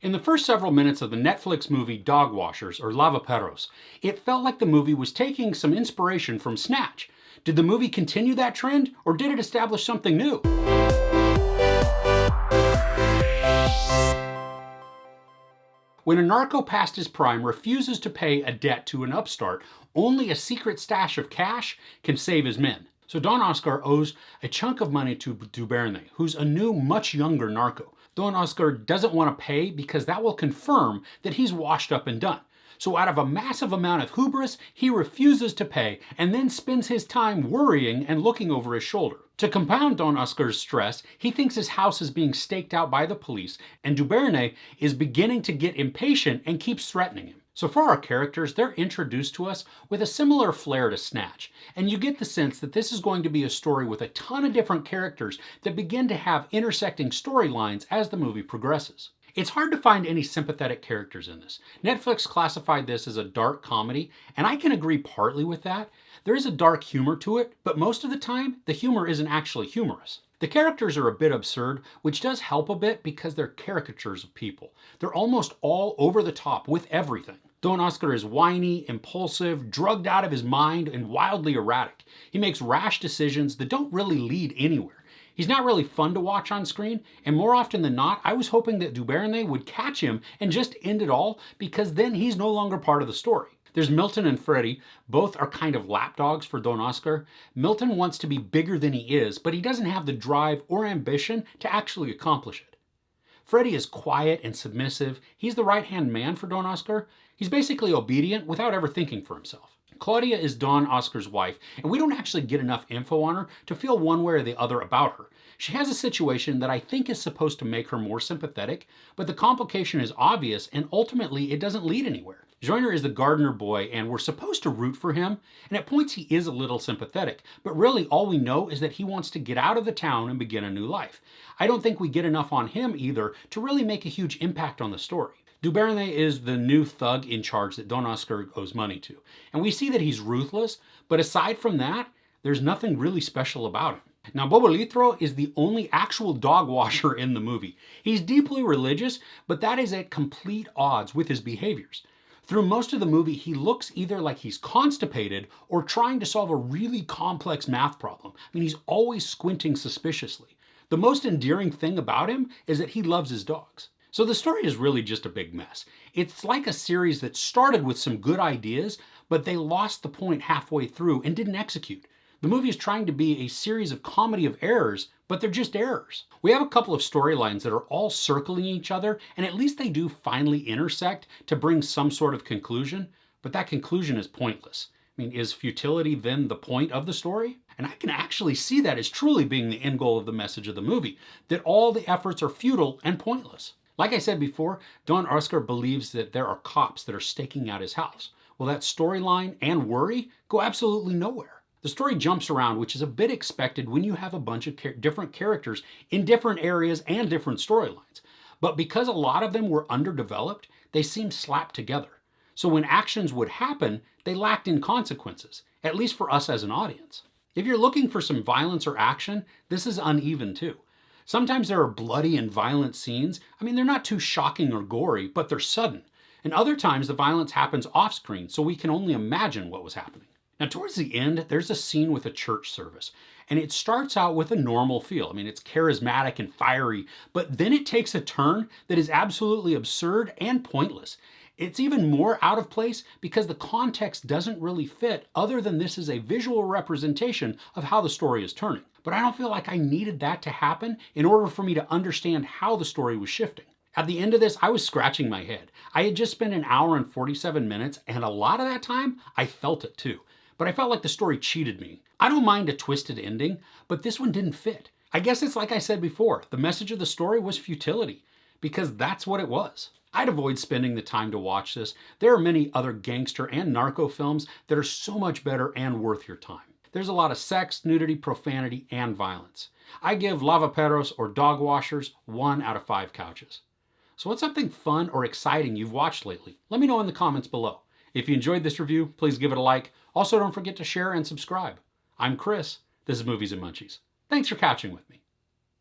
In the first several minutes of the Netflix movie Dogwashers, or Lavaperros, it felt like the movie was taking some inspiration from Snatch. Did the movie continue that trend, or did it establish something new? When a narco past his prime refuses to pay a debt to an upstart, only a secret stash of cash can save his men. So Don Oscar owes a chunk of money to Duvernay, who's a new, much younger narco. Don Oscar doesn't want to pay because that will confirm that he's washed up and done. So out of a massive amount of hubris, he refuses to pay and then spends his time worrying and looking over his shoulder. To compound Don Oscar's stress, he thinks his house is being staked out by the police, and Duvernay is beginning to get impatient and keeps threatening him. So for our characters, they're introduced to us with a similar flair to Snatch, and you get the sense that this is going to be a story with a ton of different characters that begin to have intersecting storylines as the movie progresses. It's hard to find any sympathetic characters in this. Netflix classified this as a dark comedy, and I can agree partly with that. There is a dark humor to it, but most of the time, the humor isn't actually humorous. The characters are a bit absurd, which does help a bit because they're caricatures of people. They're almost all over the top with everything. Don Oscar is whiny, impulsive, drugged out of his mind, and wildly erratic. He makes rash decisions that don't really lead anywhere. He's not really fun to watch on screen, and more often than not, I was hoping that Duvernay would catch him and just end it all, because then he's no longer part of the story. There's Milton and Freddie. Both are kind of lapdogs for Don Oscar. Milton wants to be bigger than he is, but he doesn't have the drive or ambition to actually accomplish it. Freddie is quiet and submissive. He's the right-hand man for Don Oscar. He's basically obedient without ever thinking for himself. Claudia is Don Oscar's wife, and we don't actually get enough info on her to feel one way or the other about her. She has a situation that I think is supposed to make her more sympathetic, but the complication is obvious and ultimately it doesn't lead anywhere. Joyner is the gardener boy, and we're supposed to root for him, and at points he is a little sympathetic, but really all we know is that he wants to get out of the town and begin a new life. I don't think we get enough on him either to really make a huge impact on the story. Duvernay is the new thug in charge that Don Oscar owes money to, and we see that he's ruthless, but aside from that, there's nothing really special about him. Now, Bobolitro is the only actual dog washer in the movie. He's deeply religious, but that is at complete odds with his behaviors. Through most of the movie, he looks either like he's constipated or trying to solve a really complex math problem. I mean, he's always squinting suspiciously. The most endearing thing about him is that he loves his dogs. So the story is really just a big mess. It's like a series that started with some good ideas, but they lost the point halfway through and didn't execute. The movie is trying to be a series of comedy of errors, but they're just errors. We have a couple of storylines that are all circling each other, and at least they do finally intersect to bring some sort of conclusion, but that conclusion is pointless. I mean, is futility then the point of the story? And I can actually see that as truly being the end goal of the message of the movie, that all the efforts are futile and pointless. Like I said before, Don Oscar believes that there are cops that are staking out his house. Well, that storyline and worry go absolutely nowhere. The story jumps around, which is a bit expected when you have a bunch of different characters in different areas and different storylines. But because a lot of them were underdeveloped, they seem slapped together. So when actions would happen, they lacked in consequences, at least for us as an audience. If you're looking for some violence or action, this is uneven too. Sometimes there are bloody and violent scenes. I mean, they're not too shocking or gory, but they're sudden. And other times the violence happens off screen, so we can only imagine what was happening. Now, towards the end, there's a scene with a church service, and it starts out with a normal feel. I mean, it's charismatic and fiery, but then it takes a turn that is absolutely absurd and pointless. It's even more out of place because the context doesn't really fit, other than this is a visual representation of how the story is turning. But I don't feel like I needed that to happen in order for me to understand how the story was shifting. At the end of this, I was scratching my head. I had just spent an hour and 47 minutes, and a lot of that time, I felt it too. But I felt like the story cheated me. I don't mind a twisted ending, but this one didn't fit. I guess it's like I said before, the message of the story was futility, because that's what it was. I'd avoid spending the time to watch this. There are many other gangster and narco films that are so much better and worth your time. There's a lot of sex, nudity, profanity, and violence. I give Lavaperros or Dogwashers 1 out of 5 couches. So what's something fun or exciting you've watched lately? Let me know in the comments below. If you enjoyed this review, please give it a like. Also, don't forget to share and subscribe. I'm Chris. This is Movies and Munchies. Thanks for catching with me.